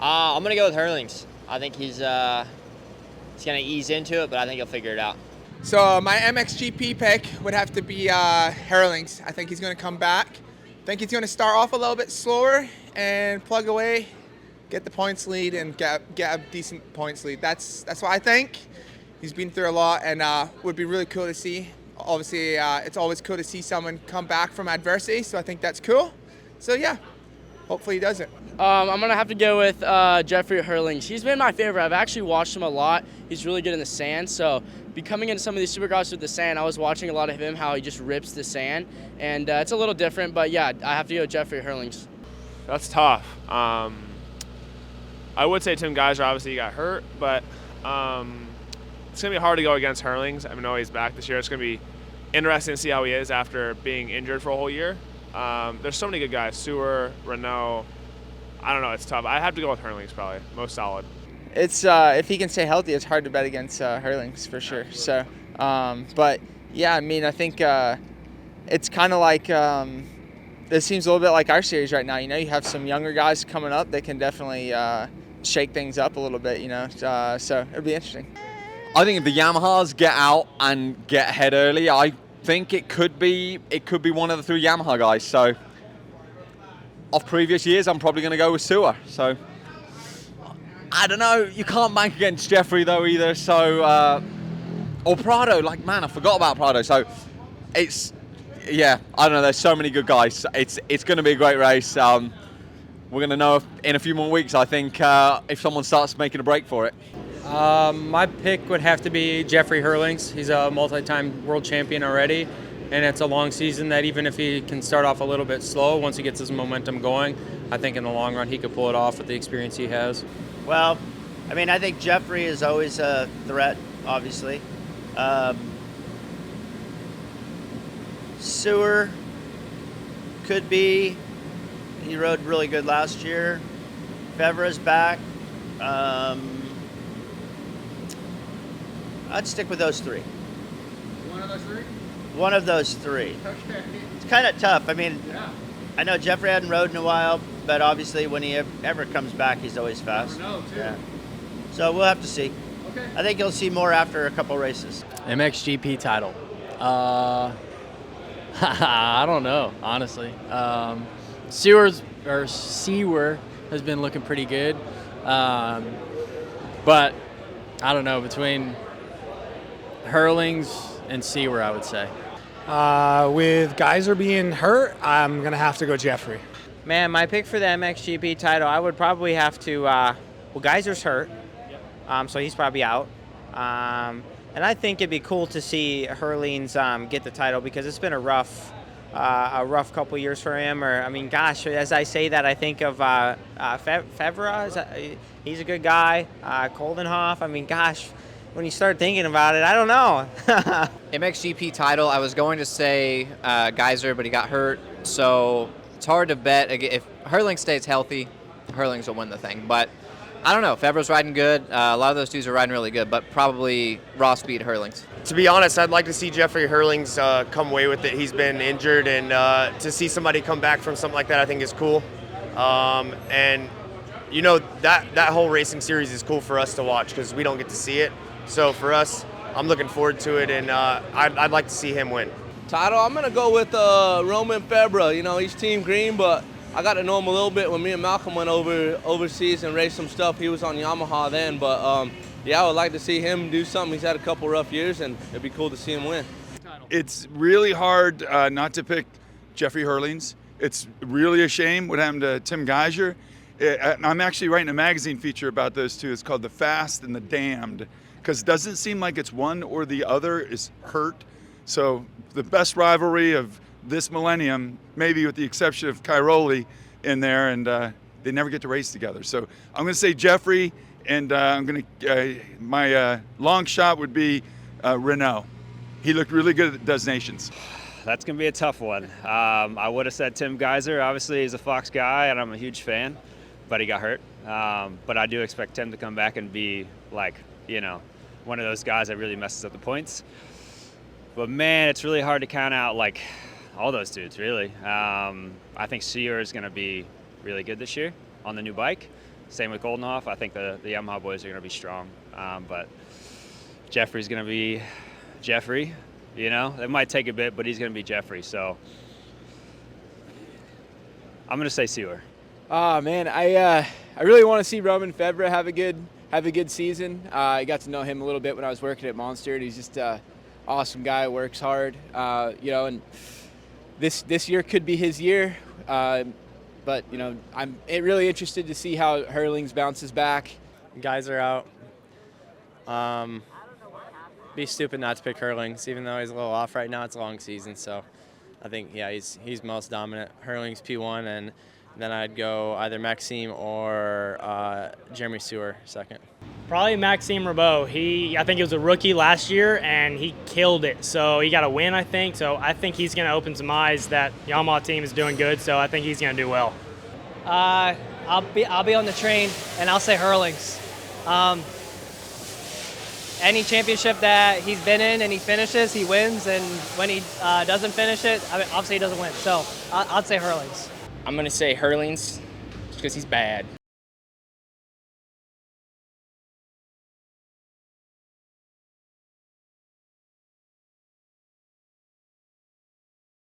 I'm going to go with Herlings. I think he's going to ease into it, but I think he'll figure it out. So my MXGP pick would have to be Herlings. I think he's going to come back. I think he's going to start off a little bit slower and plug away, get the points lead, and get a decent points lead. That's what I think. He's been through a lot, and would be really cool to see. Obviously, it's always cool to see someone come back from adversity, so I think that's cool. So yeah, hopefully he does it. I'm going to have to go with Jeffrey Herlings. He's been my favorite. I've actually watched him a lot. He's really good in the sand, so coming into some of these Supercross with the sand, I was watching a lot of him, how he just rips the sand, and it's a little different, but yeah, I have to go with Jeffrey Herlings. That's tough. I would say Tim Geiser obviously got hurt, but it's going to be hard to go against Herlings. I know he's back this year. It's going to be interesting to see how he is after being injured for a whole year. There's so many good guys. Sewer, Renault. I don't know. It's tough. I have to go with Herlings probably. Most solid. It's if he can stay healthy, it's hard to bet against Herlings for sure. So, but yeah, I mean, I think it's kind of like this seems a little bit like our series right now. You know, you have some younger guys coming up that can definitely shake things up a little bit. You know, so it'll be interesting. I think if the Yamahas get out and get ahead early, I think it could be one of the 3 Yamaha guys. So, off previous years, I'm probably going to go with Sewer. So, I don't know. You can't bank against Jeffrey though either. So, or Prado. Like, man, I forgot about Prado. So, it's yeah. I don't know. There's so many good guys. It's going to be a great race. We're going to know in a few more weeks, I think, if someone starts making a break for it. My pick would have to be Jeffrey Herlings. He's a multi-time world champion already, and it's a long season that even if he can start off a little bit slow, once he gets his momentum going, I think in the long run he could pull it off with the experience he has. Well, I mean, I think Jeffrey is always a threat, obviously. Sewer could be. He rode really good last year. Fevra's back. I'd stick with those 3. One of those 3? One of those 3. Okay. It's kind of tough. I mean, Yeah. I know Jeffrey hadn't rode in a while, but obviously when he ever comes back, he's always fast. Never know, too. Yeah. So we'll have to see. Okay. I think you'll see more after a couple races. MXGP title. I don't know, honestly. Sewer has been looking pretty good, but I don't know, between Herlings and Sewer, I would say. With Geiser being hurt, I'm going to have to go Jeffrey. Man, my pick for the MXGP title, I would probably have to, well, Geiser's hurt, so he's probably out. And I think it'd be cool to see Herlings get the title because it's been a rough couple years for him. Or I mean, gosh, as I say that, I think of Fevra. He's a good guy. Koldenhoff. I mean, gosh, when you start thinking about it, I don't know. MXGP title, I was going to say Geiser, but he got hurt. So it's hard to bet. If Herling stays healthy, Herlings will win the thing. But I don't know. Fevra's riding good. A lot of those dudes are riding really good, but probably Ross beat Herlings. To be honest, I'd like to see Jeffrey Herlings come away with it. He's been injured, and to see somebody come back from something like that, I think is cool. And you know, that whole racing series is cool for us to watch because we don't get to see it. So for us, I'm looking forward to it, and I'd like to see him win. Title, I'm going to go with Roman Febra. You know, he's Team Green, but I got to know him a little bit when me and Malcolm went overseas and raced some stuff. He was on Yamaha then, but yeah, I would like to see him do something. He's had a couple rough years, and it'd be cool to see him win. It's really hard not to pick Jeffrey Herlings. It's really a shame what happened to Tim Geiser. I'm actually writing a magazine feature about those two. It's called The Fast and the Damned, because it doesn't seem like it's one or the other is hurt. So the best rivalry of this millennium, maybe with the exception of Cairoli in there, and they never get to race together. So I'm going to say Jeffrey, and I'm going to my long shot would be Renault. He looked really good at Designations. That's going to be a tough one. I would have said Tim Geiser. Obviously, he's a Fox guy, and I'm a huge fan, but he got hurt. But I do expect Tim to come back and be, like, you know, one of those guys that really messes up the points. But, man, it's really hard to count out, like, all those dudes, really. I think Sear is going to be really good this year on the new bike. Same with Goldenhoff. I think the Yamaha boys are going to be strong. But Jeffrey's going to be Jeffrey. You know, it might take a bit, but he's going to be Jeffrey. So I'm going to say Sewer. Oh man, I really want to see Roman Febvre have a good season. I got to know him a little bit when I was working at Monster, and he's just an awesome guy. Works hard, you know. And this year could be his year. But you know, I'm really interested to see how Hurlings bounces back. Guys are out. Be stupid not to pick Hurlings, even though he's a little off right now. It's a long season, so I think he's most dominant. Hurlings P1, and then I'd go either Maxime or Jeremy Sewer second. Probably Maxime Rabot. I think he was a rookie last year, and he killed it. So he got a win, I think. So I think he's going to open some eyes that Yamaha team is doing good. So I think he's going to do well. I'll be on the train, and I'll say Hurlings. Any championship that he's been in and he finishes, he wins. And when he doesn't finish it, I mean, obviously he doesn't win. So I'd say Hurlings. I'm going to say Hurlings just because he's bad.